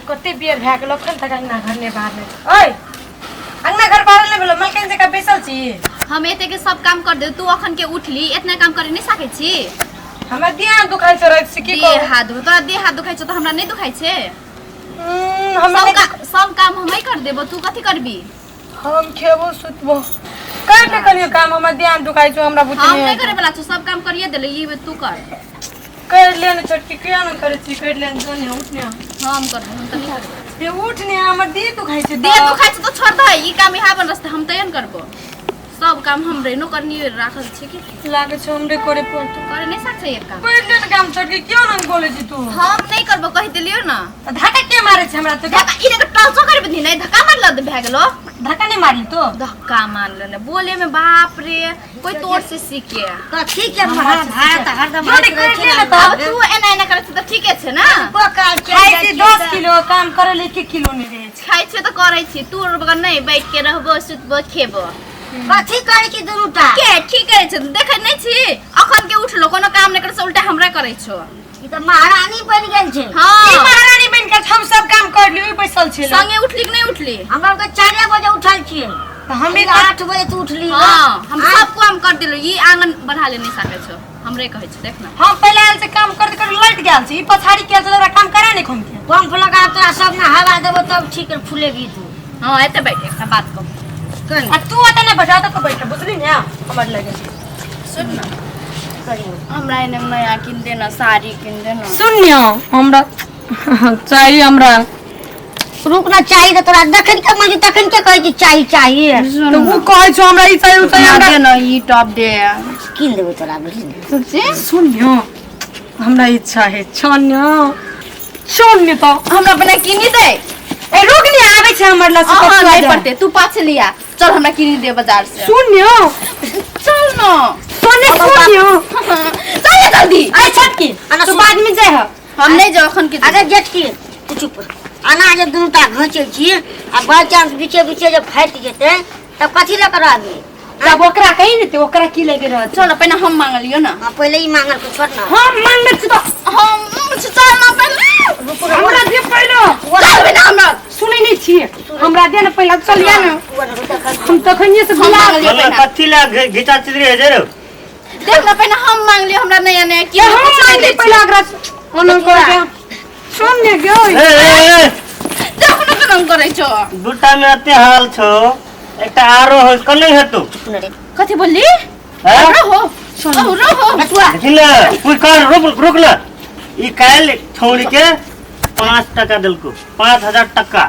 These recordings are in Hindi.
कते बियर भए गेल अखन तक अंगना घर ने बाहर में ओए अंगना घर बाहर ले बोलो मलकन जका बैसल छी हम एते के सब काम कर दे तू अखन के उठली इतना काम करे नहीं सकै छी हमरा देह दुखाइ छ रात से की को देह हाथ तोरा देह हाथ दुखाइ छ त हमरा नहीं दुखाइ छे सब काम हमै कर देबो तू कथि करबी हम खेबो सुतबो कर पे करियो काम हमरा देह दुखाइ छ हमरा बुझे हम नहीं करे वाला छ सब काम करिए देले ई तू कर लेने छोटकी किया न करे छी कर लेने जोने उठने हम कर हम त नहीं करबो ये उठने हमर देह दुखाइ छ देह दुखाइ छ त छोड़ दे ई काम यहाँ बन रस्ते हम तयन करबो सब काम हमरे नो करनी राखल छै कि लागे छ हमरे करे पर तू करे नहीं सक्छ एक काम कर लेने काम छोटकी क्यों न बोले छी तू हम नहीं करबो कहि देलियो न धक्का के मारे छ हमरा तो धक्का इने के टल्चो करबे नि नहीं धक्का मार ल भए गेलो धक्का नहीं मारली तो धक्का मार लेने बोले में बाप रे कोई तोर से सीखे कथि के भात हरदम अब तू एना एना करे त ठीके छै ना खाइ छी 10 किलो काम करे ले 1 किलो नहीं रहे छै खाइ छै त करै छी तू बगन नहीं बैठ के रहबो सुतबो खेबो कथि करे की दुनुटा के ठीक है छै देखै नहीं छी अखन के उठलो कोनो काम नहीं करे से उल्टा हमरा करै छो ई त महारानी बन गेल छै हां ई महारानी बन के हम सब काम कर लियो बैसल छी संगे उठली कि नहीं उठली हमरा के 4 बजे उठल छियै त हम 8 बजे तू उठली हां हम सब काम कर देलो ई आंगन बढ़ा ले नहीं सकै छो हमरे कहै छै देख ना हम पहले आल से काम कर कर लट गेल छी ई पछाड़ी के तोरा काम करा नहीं खम के पंप लगा तोरा सब में हवा देबो तब ठीक फूलेगी तू हां एते बैठ एक बात को आ तू आता नहीं बजा तो बैठ बुझली ना हमर लगे सुन ना हमरा एने नया किन देना साड़ी किन देना सुनियो हमरा चाहिए हमरा रुकना चाहिए तो तोरा देखन के मजी तखन के कहै छी चाहिए तो वो कहै छ हमरा ई चाहिए उ चाहिए हमरा दे ना ई टॉप दे किन देबो तोरा बुझली सोचे सुनियो हमरा इच्छा है छनियो सुनियो तो हमरा बना किनी दे ए रुक नहीं आवे छ हमर लस हां नहीं पड़ते तू पाछे लिया चल हमरा किनी दे बाजार से सुनियो चल ना सोने सुनियो चल जल्दी आई छटकी अना तो बाद में जाय हम नहीं जाओ अखन के अरे जेठकी तू चुप अनाज दुनुटा घचे छी आ बाय चांस बीचे बीचे जब फाट जेते तब कथि ल कराबी तब ओकरा कहि ने ते ओकरा की लगे रह चल पहले हम मांग लियो ना हां पहले ही मांगल को छोड़ ना हम मांग ले तो हम चल ना पहले हमरा दे पहले चल बिना हमरा सुनै नहीं छी हमरा दे ना पहले चलिया ना हम तखनिए से हम बुला मांग लियो हमरा पहले कथि ला घिचा चितरी है जे रे देख ना पहले हम मांग लियो हमरा नया नया की हम मांग ले पहले अगरा ओन कर के सुन ने गयो ए देख ना केना करै छो दुटा में अते हाल छो एकटा आरो हो कनै हेतु कथि बोलली हैं रहो रहो देखिला कोई कर रुक ल ई काल छोड़ी के 5 टका देलको 5000 टका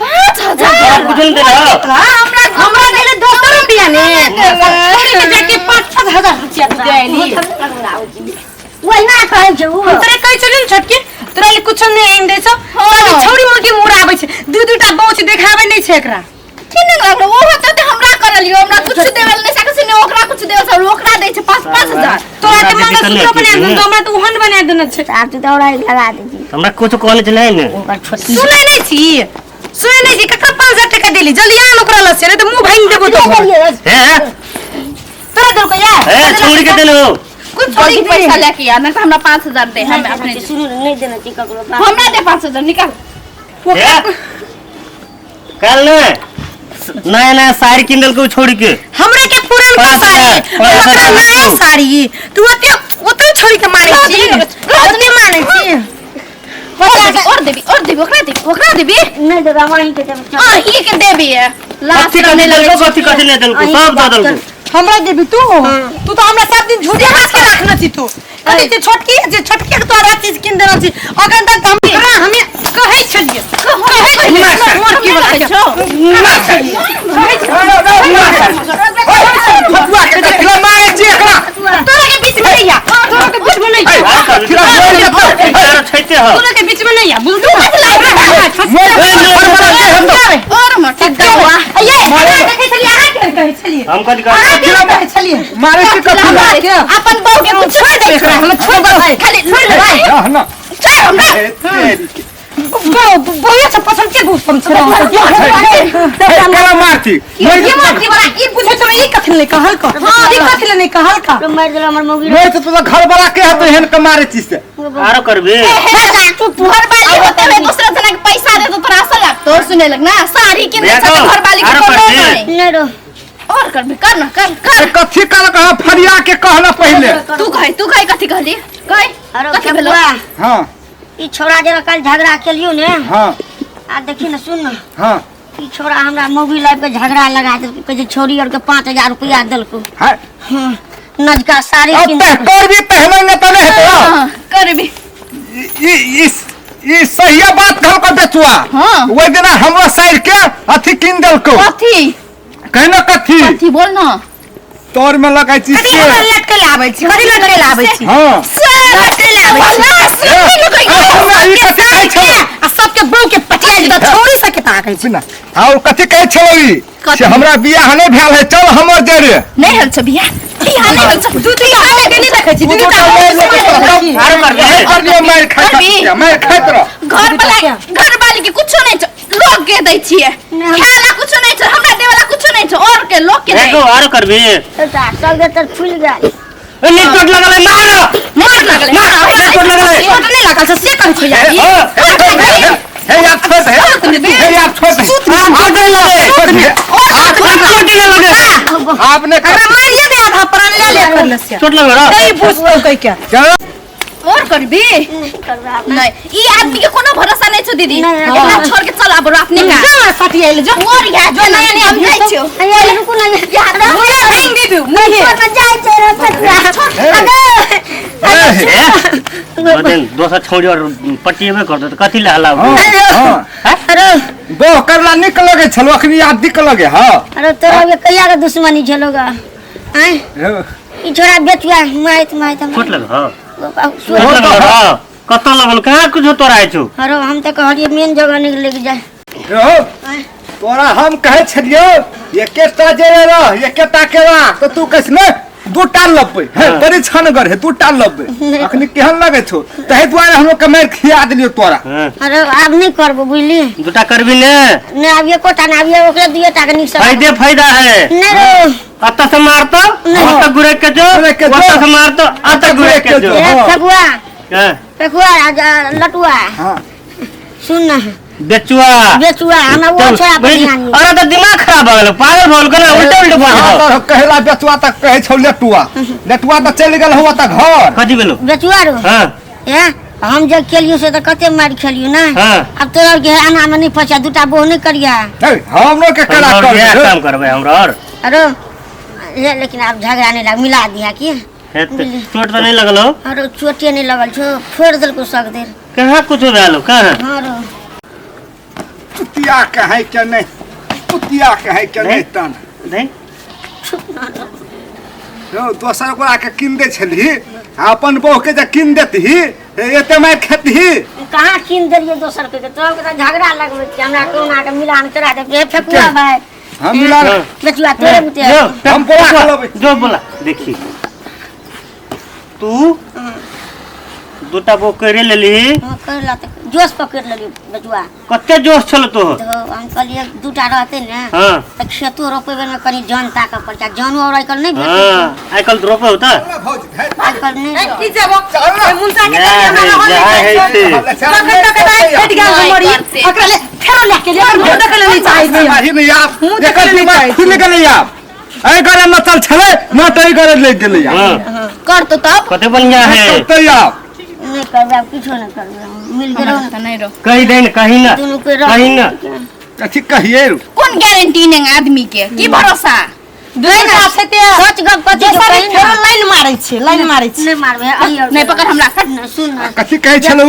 5000 बुझल दे रहा हमरा देले दोसर रुपया ने छोड़ी के देके 5-7 रुपया देली वही ना कहै छै उ तोरे कहि चलिन छटकी तोरा ले कुछ नहीं आइन दै छ छोड़ी मुर्गी मुड़ाबै छै दुटा बौच देखाबै नहीं छै एकरा किने लागलो वो होत त हमरा कर लियो हमरा कुछ देवेल नहीं सकै छै ओकरा कुछ देवे सब ओकरा दै छै 5000 तोरा त मंगलसूत्र बना दे हमरा त उहन बना देना छै आप तो दौड़ा लगा दे हमरा कुछ कहले चले ने ओकर छोटी सुनै नहीं छी सुनै नहीं छी ककरा 5000 टका देली जल्दी आन ओकरा लसे रे त मुंह भांग देबो तो हैं तोरा दल को या ए छोड़ी के देलो कुछ थोड़ी पैसा लेके आ ना त हमरा 5000 दे हम अपने सुन नहीं देना ती ककरो हमरा दे 5000 निकाल कल ने नया नया साड़ी किनल को छोड़ी के हमरा के पुरान का साड़ी ओकरा नया साड़ी तू ओते छोड़ी के मारे छी ओतने माने छी और देबी ओकरा देबी नहीं देबा वहीं के देबा हां ही के देबी लास्ट कथि करने लगे कथि ले देलको सब दे देलको हमरा देबी तू तो हमरा सब दिन झूठे बात के रखना छी तू अरे जे छोटकी के तो हर चीज किन देना छी अगर तक हमें कहै छलिए मोर की बोलै छो मारे छी एकरा तोरा के बीच में नहीं आ तोरा के बीच में नहीं छैते हो तोरा के बीच में नहीं आ बुझू और मत दवा ये कहै छलिए आ कहै छलिए हम कथि कहै छलिए मारे के कथि अपन बहू के कुछ छोड़ दे हम छोड़ दे खाली छोड़ दे ना चल हमरा बोया छ पसंद के घुस हम छरा कला मारती ये मारती वाला ई पूछे तो ई कथि ले कहल का हां ई कथि ले नहीं कहल का तो मार देला हमर मौगी मैं तो घर वाला के है तो हेन के मारे चीज से आरो करबे घर वाली होते हुए दूसरा जना के पैसा दे तो तोरा आशा लगतो सुने लग ना साड़ी किन दे देखो, घर वाली के आरो कोनो करबे। नहीं नहीं रो और कर भी कर ना कर कथी कल कहा फरिया के कहला पहले तू कहे कथी कहली कहे अरे कथी भेलो बबुआ हाँ ई छोरा जरा कल झगड़ा केलियो ने हाँ आ देखी ना सुन ना हाँ ई छोरा हमरा मोबाइल लाइव के झगड़ा लगा दे कहे छोरी और के 5000 रुपया देलको है नजका साड़ी अब किन तक कर भी पहनेंगे तले है हां कर भी ई सही बात कहल को बेचुआ हाँ। वो दिन हमरा साइड के अथी किन देलको कथी कहना कथी बोल ना तोर में लगाई छी कथी हमरा लटके लाबै छी कथी लटके लाबै छी हाँ लटके लाबै छी ई कथी कहै छौ आ सबके बहू के पटिया जे छोड़ी सके ताकै छी सुना और कथी कहै छौ ई से हमरा बियाह नहीं भेल है चल हमर जरे नहीं हल छ बियाह नहीं हल छ दू तीन हाथ के नहीं देखै छी दू आरो करबे और ये मार खाइत रह घर वाली के कुछ नहीं छ लोग के दै छिए खाला कुछ नहीं छ हमरा दे वाला कुछ नहीं छ और के लोग के देखो आरो करबे बेटा सब तर फूल गेल नी चोट लगले मार लगले चोट लगले छोट नहीं लागल छ से कहै छी यार हे यार छोड़ दे हे यार छोड़ दे चोट लगे छोड़ दे चोट लगे आपने हमरा मारिए दे आधा प्राण ले ले कर लसिया चोट लगे रा नहीं पूछ कह के क्या और करबी नहीं ई आदमी के कोनो भरोसा नहीं छ दीदी नहीं, एकरा छोड़ के चल अब अपने का जा पटिया ले जो और या जो नया नया हम जाई छियो अरे रुको ना यार मुझे नहीं दीदी नहीं छोटा जाय छै रे पतिया बदन दोसर छोड़ी और पट्टी में कर दो तो कथी ला हलाउ हां अरे बो करला निकल गए छलो अखनी याद निकल गए हां अरे तोरा के कहिया के दुश्मनी झलोगा हैं ई छोरा बेचुआ माइत चोट लगे हां अरे चोट लगे रा कत लगल कहां कुछ तोरा आइ छु हम त कहलिए मेन जगह निकल के जाए तोरा हम कहे छलियो एकेटा जरे रह एकेटा केरा तो तू कहस ने दूटा लब्बे है परीक्षण कर है दूटा लब्बे अखनी केहन लगे छो तहे दुआरे हम लोग के मार खिया दिलियो तोरा अरे अब नहीं करबो बुझली दुटा करबी ने ने अब ये कोटा ना अब ये ओकरे दिए टा के निक फायदा है नहीं रो अत्ता से मार तो अत्ता गुरे के जो अत्ता से मार तो अत्ता गुरे के जो फेकुआ हां फेकुआ लटुआ हां सुन ना बेचुआ बेचुआ हमरा वो छोरा बढ़िया नहीं अरे तो दिमाग खराब हो गेल पागल हो गेल उल्टा उल्टा बोल तो कहला बेचुआ तक कहे छौ लेटुआ लेटुआ तो चल गेल हुआ त घर कथी भेलो बेचुआ रो हां ए हम जब खेलियो से तो कते मार खेलियो ना हां अब तोरा के आना में नहीं फंसा दूटा बोह नहीं करिया हम लोग के कला और क्या कर काम करबे हमरा और अरे ये लेकिन अब झगड़ा नहीं लग मिला दिया की चोट तो नहीं लगल हो अरे चोटे नहीं लगल छो फोड़ दिल को सक देर कहां कुछ भेलो कहां हां रो कुतिया कहे के नहीं कुतिया कहे के नहीं तन नहीं दोसर गोरा के किन दे छली अपन बहू के जे किन देती एते मैं खेती कहाँ किन दिलिए दोसर के तो झगड़ा लगबे छी हमरा कोना के मिलान करा दे फेकुआ भाई हम मिला बेचुआ तोरे बुते हम बोला खलबे जो बोला देखी तू दूटा बो करे लेली करला त जोश पकड़ लेली बेचुआ कते जोश छल तो तो हम कहलिए दूटा रहते ने हां त खेतो रोपेबे में कनी जनता का पड़ता जानू और आइकल नहीं भेट हां आइकल रोपे होता आइकल नहीं की जाबो मुंसा के हमरा हो जा है हमारी ओकरा ले फेरो लेके ले मुंह देख ले नहीं चाहिए मारी नहीं आप मुंह देख देखल ले नहीं दिमाग खुल गेलै आप ऐ करे न चल छले न तई करे ले गेलै आप हां कर तो तब कते बढ़िया है तई आप नहीं करबे अब किछो नहीं करबे मिल के रहो नहीं रो कही दे कहीं ना दोनों के कहीं ना कथी कहिए कौन गारंटी नहीं आदमी के की भरोसा दूसरा से ते सच गप कथी दोसर कहीं फेरो लाइन मारै छै लाइन मारै छै नहीं मारबे आइयो नहीं पकड़ हमरा न सुन ना कथी कहै छलो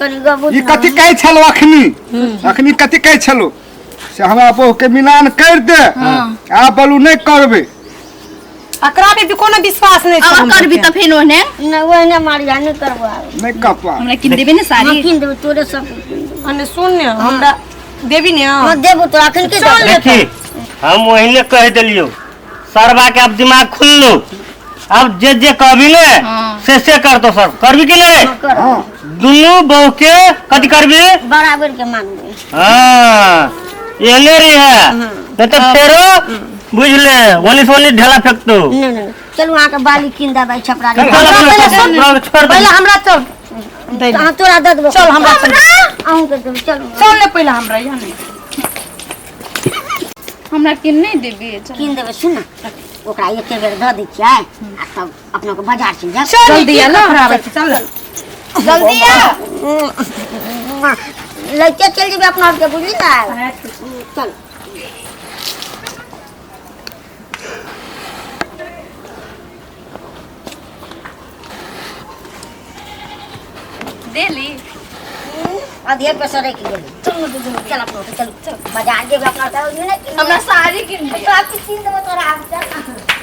कनी गबुत ई कथी कहै छलो अखनी कथी कहै छलो से हमरा बहू के मिलान कर दे आ बोलू नहीं करबे एकरा पे कोनो विश्वास नहीं छै अब कर भी तो फिर ओने न वो नहीं मारिया नहीं करबो नहीं कपा हमरा किन देबे ने सारी किन देबे तोरे सब कुछ किन देबे अने सुन ने हमरा देबी ने मत देबो तो अखन के चल ले। देखी हम वही कह दिलियो सरबा के अब दिमाग खुल लो अब जे कहबी ने से कर तो सर करबी कि नहीं कर दुनू बहू के कथी करबी बराबर के मान दे हां एने रे है नहीं तो फेरो बुझले वनी ढेला फेंकतो नहीं नहीं चलू आके बाली किन देबे छपरा छोड़ पहले हमरा चल दे ले। हाँ तोरा दे देबो चल हमरा संग। आहू के देबो चल चल ले पहले हमरा यहाँ नहीं हमरा किन नहीं देबी चल कीन देबे सुन ना ओकरा एके बेर दऽ दै छियै आ तब अपना के बाजार चल जा जल्दी आ ना खराब है चल जल्दी आ लइके चल जेबे अपना आप के बुझली ना चल देली आधे पैसा रख गेली चल अपना चल बाजार जेबे अपना हमरा साड़ी किन दे काफी कीन देबो तोरा चल